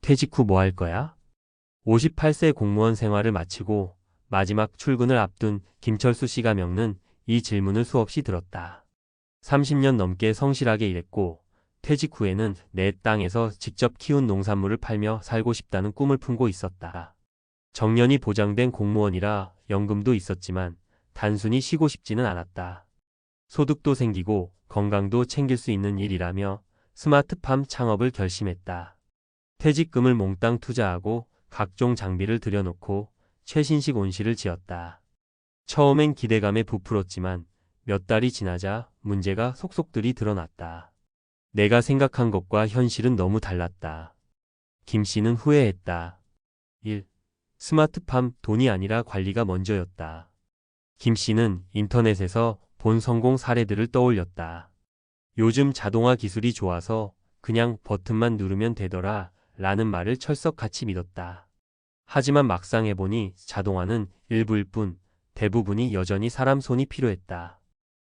퇴직 후 뭐 할 거야? 58세 공무원 생활을 마치고 마지막 출근을 앞둔 김철수 씨가 겪는 이 질문을 수없이 들었다. 30년 넘게 성실하게 일했고 퇴직 후에는 내 땅에서 직접 키운 농산물을 팔며 살고 싶다는 꿈을 품고 있었다. 정년이 보장된 공무원이라 연금도 있었지만 단순히 쉬고 싶지는 않았다. 소득도 생기고 건강도 챙길 수 있는 일이라며 스마트팜 창업을 결심했다. 퇴직금을 몽땅 투자하고 각종 장비를 들여놓고 최신식 온실을 지었다. 처음엔 기대감에 부풀었지만 몇 달이 지나자 문제가 속속들이 드러났다. 내가 생각한 것과 현실은 너무 달랐다. 김 씨는 후회했다. 1. 스마트팜 돈이 아니라 관리가 먼저였다. 김 씨는 인터넷에서 본 성공 사례들을 떠올렸다. 요즘 자동화 기술이 좋아서 그냥 버튼만 누르면 되더라 라는 말을 철석같이 믿었다. 하지만 막상 해보니 자동화는 일부일 뿐 대부분이 여전히 사람 손이 필요했다.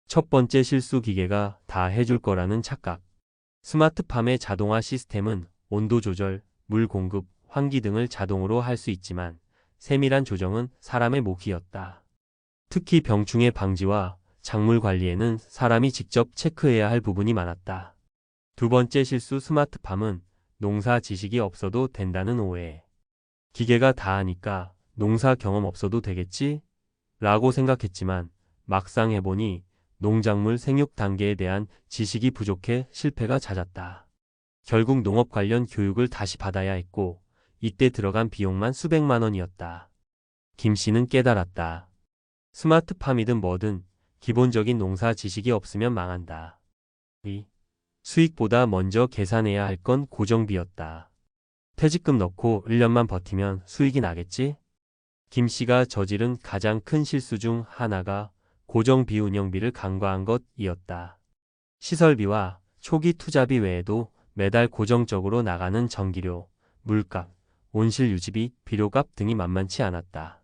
첫 번째 실수, 기계가 다 해줄 거라는 착각. 스마트팜의 자동화 시스템은 온도 조절, 물 공급, 환기 등을 자동으로 할 수 있지만 세밀한 조정은 사람의 몫이었다. 특히 병충해 방지와 작물 관리에는 사람이 직접 체크해야 할 부분이 많았다. 두 번째 실수, 스마트팜은 농사 지식이 없어도 된다는 오해. 기계가 다 하니까 농사 경험 없어도 되겠지? 라고 생각했지만 막상 해보니 농작물 생육 단계에 대한 지식이 부족해 실패가 잦았다. 결국 농업 관련 교육을 다시 받아야 했고 이때 들어간 비용만 수백만 원이었다. 김 씨는 깨달았다. 스마트팜이든 뭐든 기본적인 농사 지식이 없으면 망한다. 2. 수익보다 먼저 계산해야 할 건 고정비였다. 퇴직금 넣고 1년만 버티면 수익이 나겠지? 김 씨가 저지른 가장 큰 실수 중 하나가 고정비 운영비를 간과한 것이었다. 시설비와 초기 투자비 외에도 매달 고정적으로 나가는 전기료, 물값, 온실 유지비, 비료값 등이 만만치 않았다.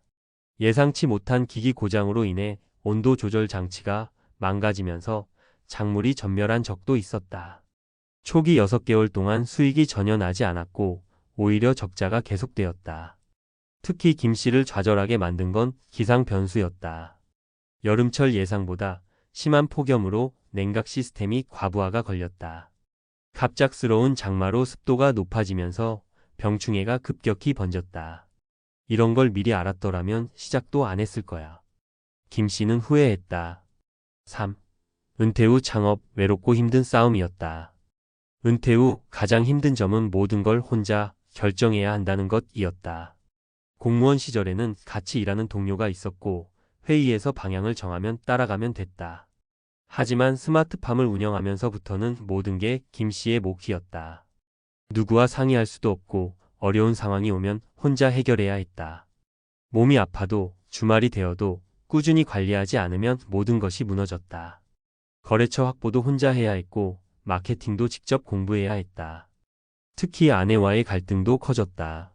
예상치 못한 기기 고장으로 인해 온도 조절 장치가 망가지면서 작물이 전멸한 적도 있었다. 초기 6개월 동안 수익이 전혀 나지 않았고 오히려 적자가 계속되었다. 특히 김 씨를 좌절하게 만든 건 기상 변수였다. 여름철 예상보다 심한 폭염으로 냉각 시스템이 과부하가 걸렸다. 갑작스러운 장마로 습도가 높아지면서 병충해가 급격히 번졌다. 이런 걸 미리 알았더라면 시작도 안 했을 거야. 김 씨는 후회했다. 3. 은퇴 후 창업, 외롭고 힘든 싸움이었다. 은퇴 후 가장 힘든 점은 모든 걸 혼자 결정해야 한다는 것이었다. 공무원 시절에는 같이 일하는 동료가 있었고 회의에서 방향을 정하면 따라가면 됐다. 하지만 스마트팜을 운영하면서부터는 모든 게 김 씨의 몫이었다. 누구와 상의할 수도 없고 어려운 상황이 오면 혼자 해결해야 했다. 몸이 아파도 주말이 되어도 꾸준히 관리하지 않으면 모든 것이 무너졌다. 거래처 확보도 혼자 해야 했고 마케팅도 직접 공부해야 했다. 특히 아내와의 갈등도 커졌다.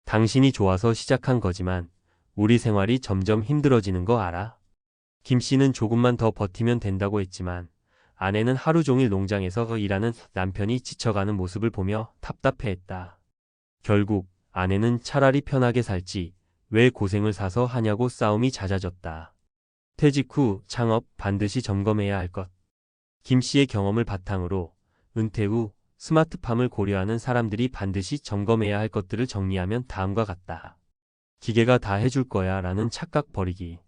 당신이 좋아서 시작한 거지만 우리 생활이 점점 힘들어지는 거 알아? 김 씨는 조금만 더 버티면 된다고 했지만 아내는 하루 종일 농장에서 일하는 남편이 지쳐가는 모습을 보며 답답해했다. 결국 아내는 차라리 편하게 살지 왜 고생을 사서 하냐고 싸움이 잦아졌다. 퇴직 후 창업 반드시 점검해야 할 것. 김 씨의 경험을 바탕으로 은퇴 후 스마트팜을 고려하는 사람들이 반드시 점검해야 할 것들을 정리하면 다음과 같다. 기계가 다 해줄 거야 라는 착각 버리기.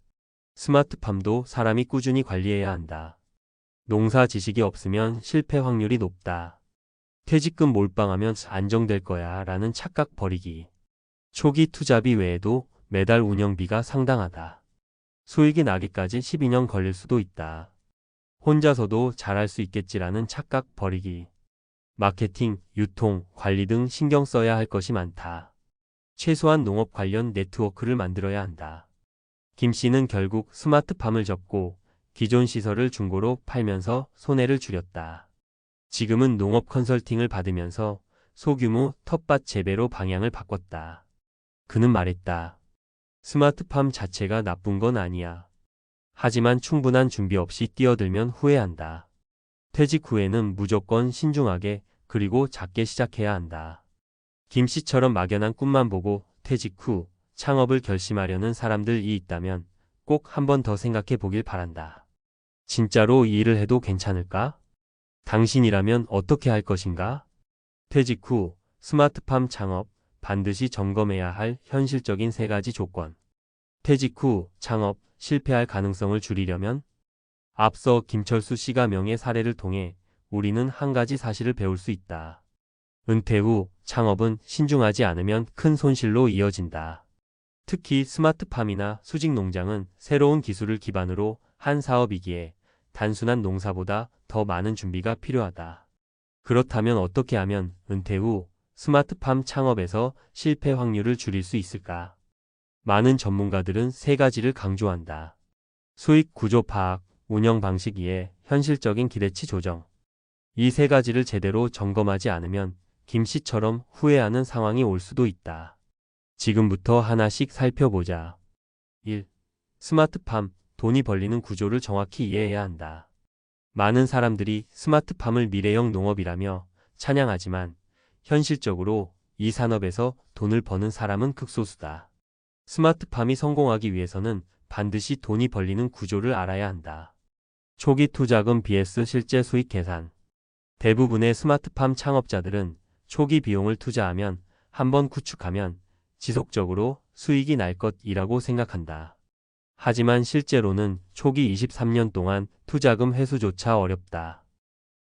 스마트팜도 사람이 꾸준히 관리해야 한다. 농사 지식이 없으면 실패 확률이 높다. 퇴직금 몰빵하면 안정될 거야 라는 착각 버리기. 초기 투자비 외에도 매달 운영비가 상당하다. 수익이 나기까지 12년 걸릴 수도 있다. 혼자서도 잘할 수 있겠지라는 착각 버리기. 마케팅, 유통, 관리 등 신경 써야 할 것이 많다. 최소한 농업 관련 네트워크를 만들어야 한다. 김 씨는 결국 스마트팜을 접고 기존 시설을 중고로 팔면서 손해를 줄였다. 지금은 농업 컨설팅을 받으면서 소규모 텃밭 재배로 방향을 바꿨다. 그는 말했다. 스마트팜 자체가 나쁜 건 아니야. 하지만 충분한 준비 없이 뛰어들면 후회한다. 퇴직 후에는 무조건 신중하게 그리고 작게 시작해야 한다. 김 씨처럼 막연한 꿈만 보고 퇴직 후 창업을 결심하려는 사람들이 있다면 꼭 한 번 더 생각해 보길 바란다. 진짜로 이 일을 해도 괜찮을까? 당신이라면 어떻게 할 것인가? 퇴직 후 스마트팜 창업 반드시 점검해야 할 현실적인 3가지 조건. 퇴직 후 창업 실패할 가능성을 줄이려면 앞서 김철수 씨가 명예 사례를 통해 우리는 한 가지 사실을 배울 수 있다. 은퇴 후 창업은 신중하지 않으면 큰 손실로 이어진다. 특히 스마트팜이나 수직 농장은 새로운 기술을 기반으로 한 사업이기에 단순한 농사보다 더 많은 준비가 필요하다. 그렇다면 어떻게 하면 은퇴 후 스마트팜 창업에서 실패 확률을 줄일 수 있을까? 많은 전문가들은 3가지를 강조한다. 수익 구조 파악, 운영 방식 이해, 현실적인 기대치 조정. 이 3가지를 제대로 점검하지 않으면 김 씨처럼 후회하는 상황이 올 수도 있다. 지금부터 하나씩 살펴보자. 1. 스마트팜, 돈이 벌리는 구조를 정확히 이해해야 한다. 많은 사람들이 스마트팜을 미래형 농업이라며 찬양하지만 현실적으로 이 산업에서 돈을 버는 사람은 극소수다. 스마트팜이 성공하기 위해서는 반드시 돈이 벌리는 구조를 알아야 한다. 초기 투자금 vs 실제 수익 계산. 대부분의 스마트팜 창업자들은 초기 비용을 투자하면 한번 구축하면 지속적으로 수익이 날 것이라고 생각한다. 하지만 실제로는 초기 23년 동안 투자금 회수조차 어렵다.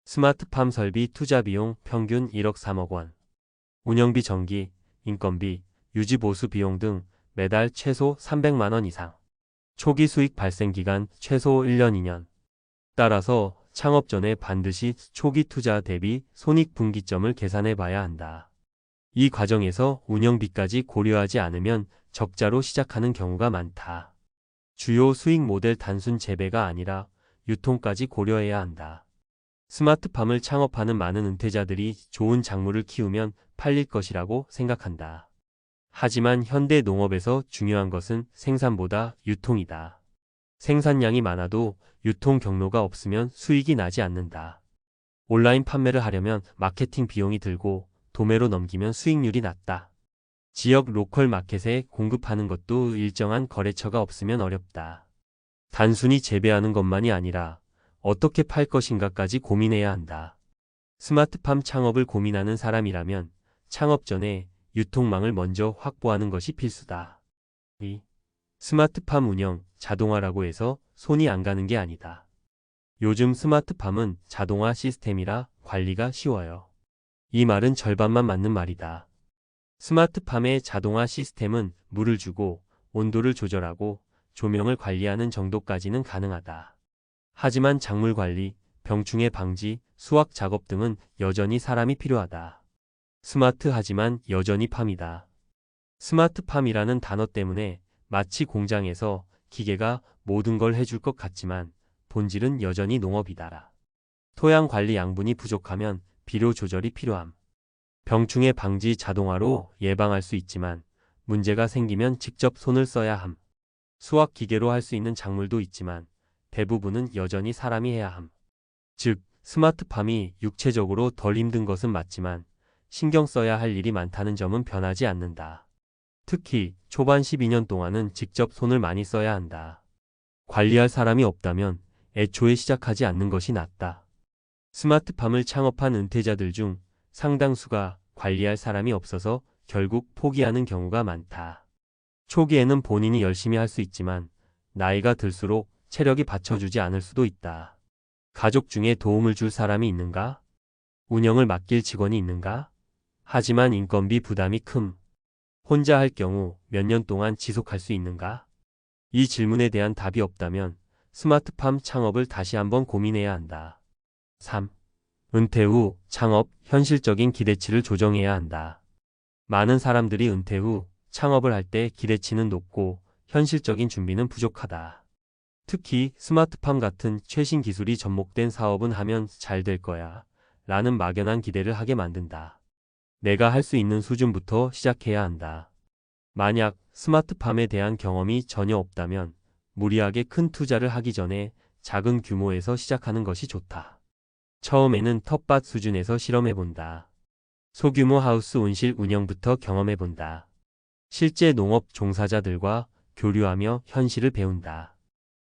스마트팜 설비 투자 비용 평균 1억 3억 원. 운영비 전기, 인건비, 유지 보수 비용 등 매달 최소 300만 원 이상. 초기 수익 발생 기간 최소 1년 2년. 따라서 창업 전에 반드시 초기 투자 대비 손익분기점을 계산해 봐야 한다. 이 과정에서 운영비까지 고려하지 않으면 적자로 시작하는 경우가 많다. 주요 수익 모델 단순 재배가 아니라 유통까지 고려해야 한다. 스마트팜을 창업하는 많은 은퇴자들이 좋은 작물을 키우면 팔릴 것이라고 생각한다. 하지만 현대 농업에서 중요한 것은 생산보다 유통이다. 생산량이 많아도 유통 경로가 없으면 수익이 나지 않는다. 온라인 판매를 하려면 마케팅 비용이 들고 도매로 넘기면 수익률이 낮다. 지역 로컬 마켓에 공급하는 것도 일정한 거래처가 없으면 어렵다. 단순히 재배하는 것만이 아니라 어떻게 팔 것인가까지 고민해야 한다. 스마트팜 창업을 고민하는 사람이라면 창업 전에 유통망을 먼저 확보하는 것이 필수다. 2. 스마트팜 운영, 자동화라고 해서 손이 안 가는 게 아니다. 요즘 스마트팜은 자동화 시스템이라 관리가 쉬워요. 이 말은 절반만 맞는 말이다. 스마트팜의 자동화 시스템은 물을 주고 온도를 조절하고 조명을 관리하는 정도까지는 가능하다. 하지만 작물 관리, 병충해 방지, 수확 작업 등은 여전히 사람이 필요하다. 스마트하지만 여전히 팜이다. 스마트팜이라는 단어 때문에 마치 공장에서 기계가 모든 걸 해줄 것 같지만 본질은 여전히 농업이다. 토양 관리 양분이 부족하면 비료 조절이 필요함. 병충해 방지 자동화로 예방할 수 있지만 문제가 생기면 직접 손을 써야 함. 수확 기계로 할 수 있는 작물도 있지만 대부분은 여전히 사람이 해야 함. 즉, 스마트팜이 육체적으로 덜 힘든 것은 맞지만 신경 써야 할 일이 많다는 점은 변하지 않는다. 특히 초반 12년 동안은 직접 손을 많이 써야 한다. 관리할 사람이 없다면 애초에 시작하지 않는 것이 낫다. 스마트팜을 창업한 은퇴자들 중 상당수가 관리할 사람이 없어서 결국 포기하는 경우가 많다. 초기에는 본인이 열심히 할 수 있지만 나이가 들수록 체력이 받쳐주지 않을 수도 있다. 가족 중에 도움을 줄 사람이 있는가? 운영을 맡길 직원이 있는가? 하지만 인건비 부담이 큼. 혼자 할 경우 몇 년 동안 지속할 수 있는가? 이 질문에 대한 답이 없다면 스마트팜 창업을 다시 한번 고민해야 한다. 3. 은퇴 후 창업, 현실적인 기대치를 조정해야 한다. 많은 사람들이 은퇴 후 창업을 할 때 기대치는 높고 현실적인 준비는 부족하다. 특히 스마트팜 같은 최신 기술이 접목된 사업은 하면 잘 될 거야 라는 막연한 기대를 하게 만든다. 내가 할 수 있는 수준부터 시작해야 한다. 만약 스마트팜에 대한 경험이 전혀 없다면 무리하게 큰 투자를 하기 전에 작은 규모에서 시작하는 것이 좋다. 처음에는 텃밭 수준에서 실험해본다. 소규모 하우스 온실 운영부터 경험해본다. 실제 농업 종사자들과 교류하며 현실을 배운다.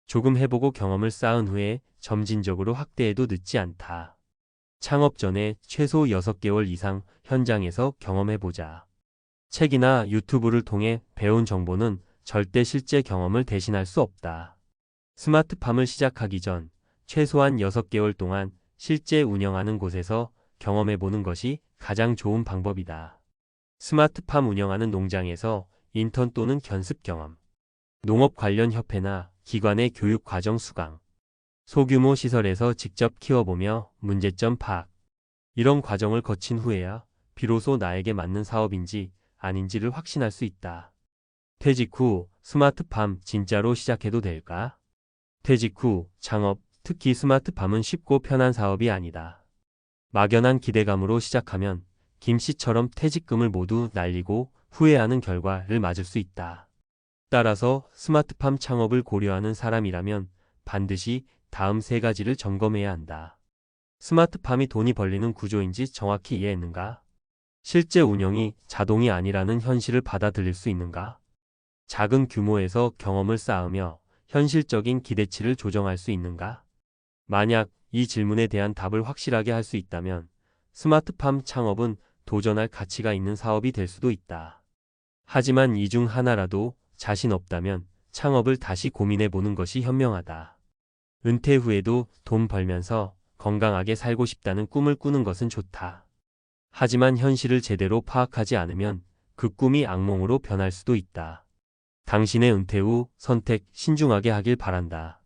조금 해보고 경험을 쌓은 후에 점진적으로 확대해도 늦지 않다. 창업 전에 최소 6개월 이상 현장에서 경험해보자. 책이나 유튜브를 통해 배운 정보는 절대 실제 경험을 대신할 수 없다. 스마트팜을 시작하기 전 최소한 6개월 동안 실제 운영하는 곳에서 경험해보는 것이 가장 좋은 방법이다. 스마트팜 운영하는 농장에서 인턴 또는 견습 경험, 농업 관련 협회나 기관의 교육 과정 수강, 소규모 시설에서 직접 키워보며 문제점 파악. 이런 과정을 거친 후에야 비로소 나에게 맞는 사업인지 아닌지를 확신할 수 있다. 퇴직 후 스마트팜 진짜로 시작해도 될까? 퇴직 후 창업, 특히 스마트팜은 쉽고 편한 사업이 아니다. 막연한 기대감으로 시작하면 김 씨처럼 퇴직금을 모두 날리고 후회하는 결과를 맞을 수 있다. 따라서 스마트팜 창업을 고려하는 사람이라면 반드시 다음 3가지를 점검해야 한다. 스마트팜이 돈이 벌리는 구조인지 정확히 이해했는가? 실제 운영이 자동이 아니라는 현실을 받아들일 수 있는가? 작은 규모에서 경험을 쌓으며 현실적인 기대치를 조정할 수 있는가? 만약 이 질문에 대한 답을 확실하게 할 수 있다면 스마트팜 창업은 도전할 가치가 있는 사업이 될 수도 있다. 하지만 이 중 하나라도 자신 없다면 창업을 다시 고민해 보는 것이 현명하다. 은퇴 후에도 돈 벌면서 건강하게 살고 싶다는 꿈을 꾸는 것은 좋다. 하지만 현실을 제대로 파악하지 않으면 그 꿈이 악몽으로 변할 수도 있다. 당신의 은퇴 후 선택 신중하게 하길 바란다.